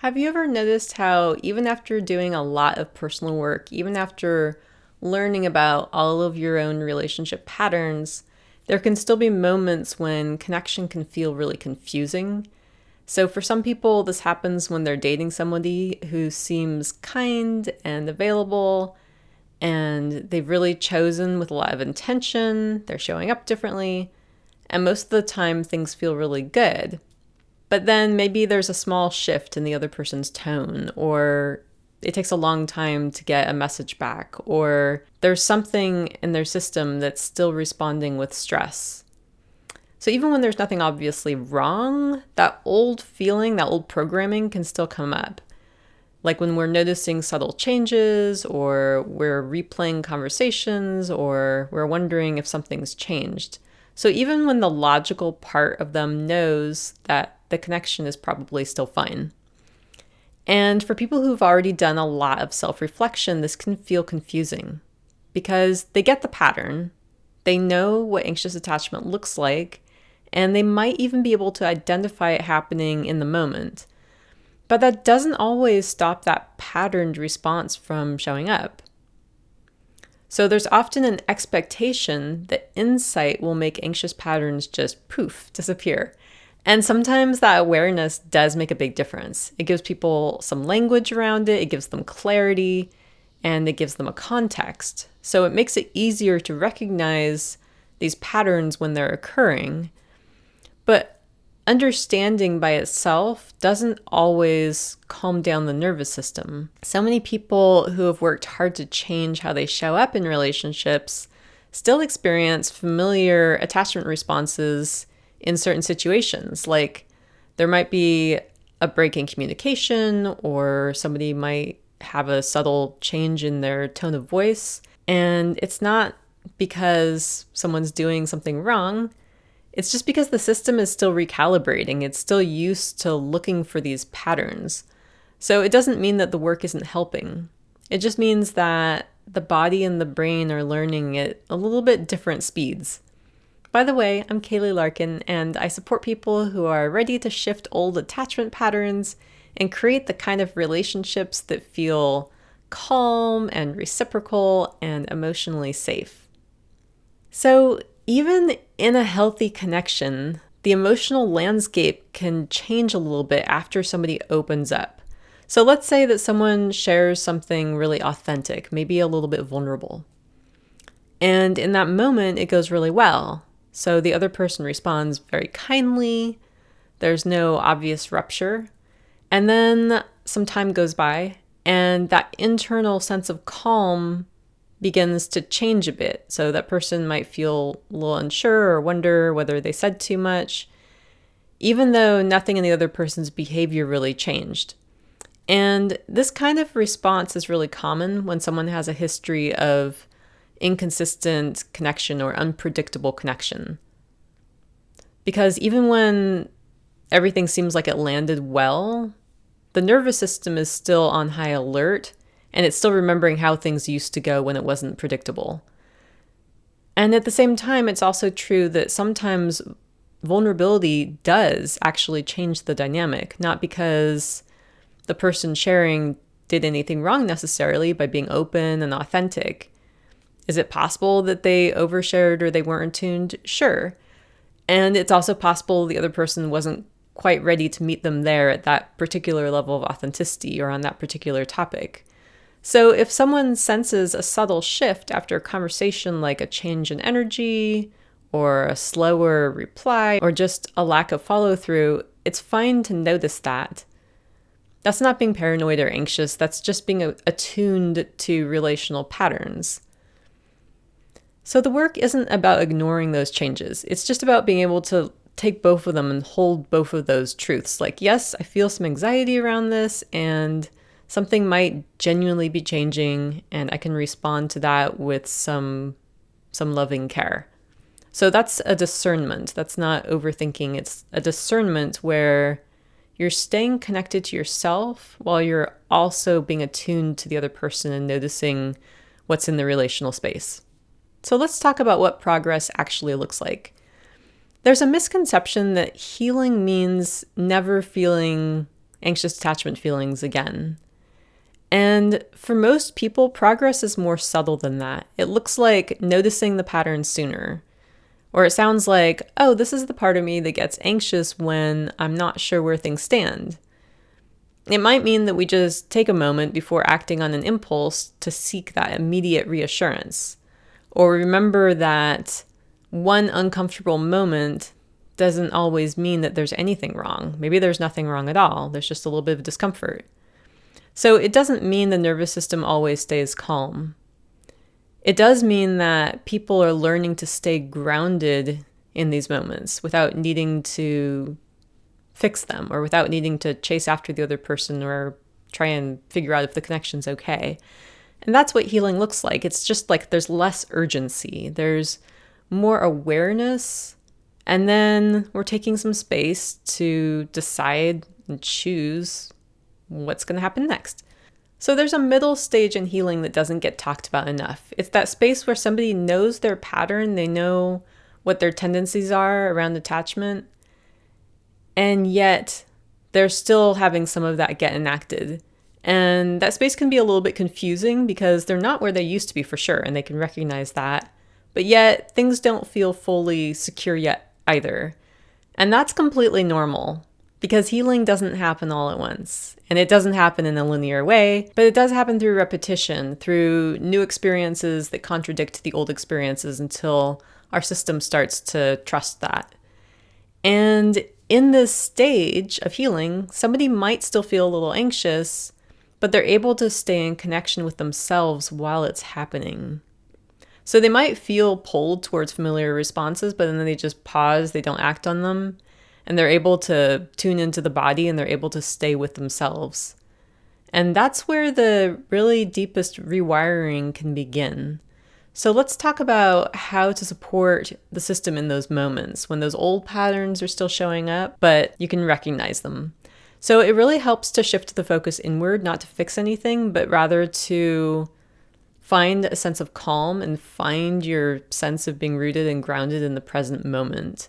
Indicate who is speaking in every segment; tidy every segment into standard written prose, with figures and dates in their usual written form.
Speaker 1: Have you ever noticed how even after doing a lot of personal work, even after learning about all of your own relationship patterns, there can still be moments when connection can feel really confusing? So for some people, this happens when they're dating somebody who seems kind and available, and they've really chosen with a lot of intention, they're showing up differently, and most of the time things feel really good. But then maybe there's a small shift in the other person's tone, or it takes a long time to get a message back, or there's something in their system that's still responding with stress. So even when there's nothing obviously wrong, that old feeling, that old programming can still come up. Like when we're noticing subtle changes, or we're replaying conversations, or we're wondering if something's changed. So even when the logical part of them knows that the connection is probably still fine. And for people who've already done a lot of self-reflection, this can feel confusing because they get the pattern, they know what anxious attachment looks like, and they might even be able to identify it happening in the moment. But that doesn't always stop that patterned response from showing up. So there's often an expectation that insight will make anxious patterns just poof, disappear. And sometimes that awareness does make a big difference. It gives people some language around it, it gives them clarity, and it gives them a context. So it makes it easier to recognize these patterns when they're occurring. But understanding by itself doesn't always calm down the nervous system. So many people who have worked hard to change how they show up in relationships still experience familiar attachment responses in certain situations. Like there might be a break in communication, or somebody might have a subtle change in their tone of voice. And it's not because someone's doing something wrong. It's just because the system is still recalibrating. It's still used to looking for these patterns. So it doesn't mean that the work isn't helping. It just means that the body and the brain are learning at a little bit different speeds. By the way, I'm Kaylee Larkin, and I support people who are ready to shift old attachment patterns and create the kind of relationships that feel calm and reciprocal and emotionally safe. So even in a healthy connection, the emotional landscape can change a little bit after somebody opens up. So let's say that someone shares something really authentic, maybe a little bit vulnerable. And in that moment, it goes really well. So the other person responds very kindly. There's no obvious rupture. And then some time goes by, and that internal sense of calm begins to change a bit. So that person might feel a little unsure or wonder whether they said too much, even though nothing in the other person's behavior really changed. And this kind of response is really common when someone has a history of inconsistent connection or unpredictable connection. Because even when everything seems like it landed well, the nervous system is still on high alert, and it's still remembering how things used to go when it wasn't predictable. And at the same time, it's also true that sometimes vulnerability does actually change the dynamic, not because the person sharing did anything wrong necessarily by being open and authentic. Is it possible that they overshared or they weren't attuned? Sure. And it's also possible the other person wasn't quite ready to meet them there at that particular level of authenticity or on that particular topic. So if someone senses a subtle shift after a conversation, like a change in energy or a slower reply or just a lack of follow through, it's fine to notice that. That's not being paranoid or anxious. That's just being attuned to relational patterns. So the work isn't about ignoring those changes. It's just about being able to take both of them and hold both of those truths. Like, yes, I feel some anxiety around this, and something might genuinely be changing, and I can respond to that with some loving care. So that's a discernment. That's not overthinking. It's a discernment where you're staying connected to yourself while you're also being attuned to the other person and noticing what's in the relational space. So let's talk about what progress actually looks like. There's a misconception that healing means never feeling anxious attachment feelings again. And for most people, progress is more subtle than that. It looks like noticing the pattern sooner. Or it sounds like, oh, this is the part of me that gets anxious when I'm not sure where things stand. It might mean that we just take a moment before acting on an impulse to seek that immediate reassurance. Or remember that one uncomfortable moment doesn't always mean that there's anything wrong. Maybe there's nothing wrong at all. There's just a little bit of discomfort. So it doesn't mean the nervous system always stays calm. It does mean that people are learning to stay grounded in these moments without needing to fix them or without needing to chase after the other person or try and figure out if the connection's okay. And that's what healing looks like. It's just like there's less urgency. There's more awareness. And then we're taking some space to decide and choose what's going to happen next. So there's a middle stage in healing that doesn't get talked about enough. It's that space where somebody knows their pattern, they know what their tendencies are around attachment, and yet they're still having some of that get enacted. And that space can be a little bit confusing because they're not where they used to be for sure, and they can recognize that. But yet things don't feel fully secure yet either. And that's completely normal. Because healing doesn't happen all at once, and it doesn't happen in a linear way, but it does happen through repetition, through new experiences that contradict the old experiences until our system starts to trust that. And in this stage of healing, somebody might still feel a little anxious, but they're able to stay in connection with themselves while it's happening. So they might feel pulled towards familiar responses, but then they just pause, they don't act on them. And they're able to tune into the body and they're able to stay with themselves. And that's where the really deepest rewiring can begin. So let's talk about how to support the system in those moments when those old patterns are still showing up, but you can recognize them. So it really helps to shift the focus inward, not to fix anything, but rather to find a sense of calm and find your sense of being rooted and grounded in the present moment.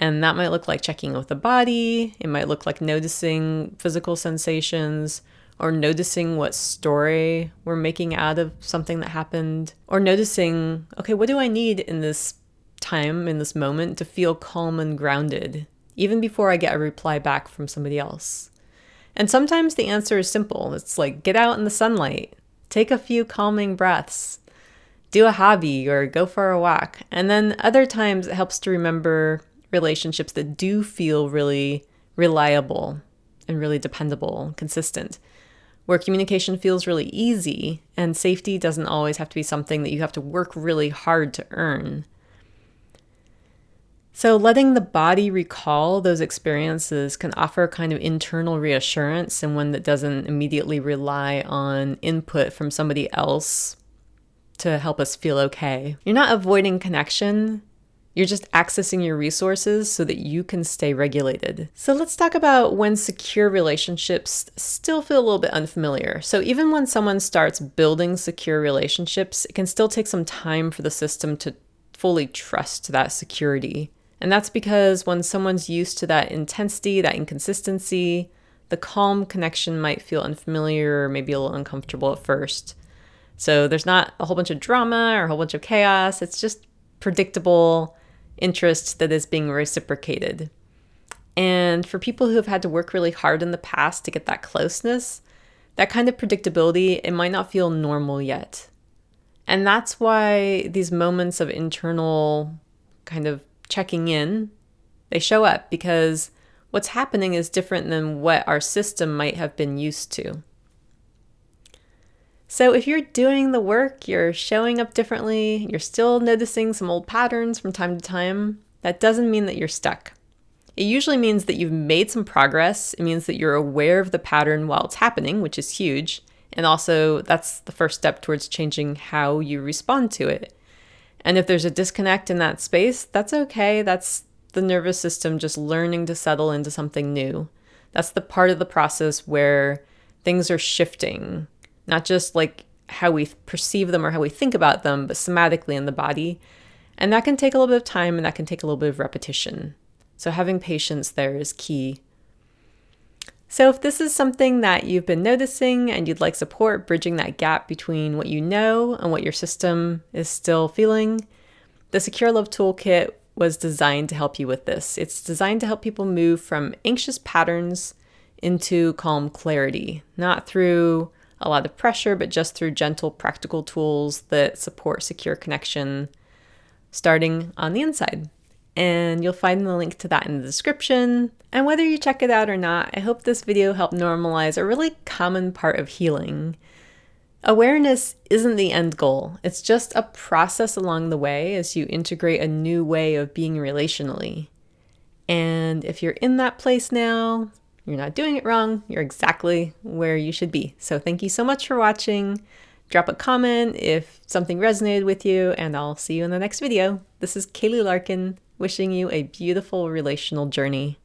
Speaker 1: And that might look like checking in with the body. It might look like noticing physical sensations or noticing what story we're making out of something that happened, or noticing, okay, what do I need in this time, in this moment to feel calm and grounded, even before I get a reply back from somebody else. And sometimes the answer is simple. It's like, get out in the sunlight, take a few calming breaths, do a hobby or go for a walk. And then other times it helps to remember relationships that do feel really reliable and really dependable, consistent, where communication feels really easy and safety doesn't always have to be something that you have to work really hard to earn. So letting the body recall those experiences can offer a kind of internal reassurance, and one that doesn't immediately rely on input from somebody else to help us feel okay. You're not avoiding connection. You're just accessing your resources so that you can stay regulated. So let's talk about when secure relationships still feel a little bit unfamiliar. So even when someone starts building secure relationships, it can still take some time for the system to fully trust that security. And that's because when someone's used to that intensity, that inconsistency, the calm connection might feel unfamiliar or maybe a little uncomfortable at first. So there's not a whole bunch of drama or a whole bunch of chaos. It's just predictable interest that is being reciprocated. And for people who have had to work really hard in the past to get that closeness, that kind of predictability, it might not feel normal yet. And that's why these moments of internal kind of checking in, they show up because what's happening is different than what our system might have been used to. So if you're doing the work, you're showing up differently, you're still noticing some old patterns from time to time, that doesn't mean that you're stuck. It usually means that you've made some progress. It means that you're aware of the pattern while it's happening, which is huge. And also that's the first step towards changing how you respond to it. And if there's a disconnect in that space, that's okay. That's the nervous system just learning to settle into something new. That's the part of the process where things are shifting. Not just like how we perceive them or how we think about them, but somatically in the body. And that can take a little bit of time and that can take a little bit of repetition. So having patience there is key. So if this is something that you've been noticing and you'd like support bridging that gap between what you know and what your system is still feeling, the Secure Love Toolkit was designed to help you with this. It's designed to help people move from anxious patterns into calm clarity, not through a lot of pressure, but just through gentle, practical tools that support secure connection starting on the inside. And you'll find the link to that in the description. And whether you check it out or not, I hope this video helped normalize a really common part of healing. Awareness isn't the end goal. It's just a process along the way as you integrate a new way of being relationally. And if you're in that place now, you're not doing it wrong. You're exactly where you should be. So thank you so much for watching. Drop a comment if something resonated with you, and I'll see you in the next video. This is Kaylee Larkin, wishing you a beautiful relational journey.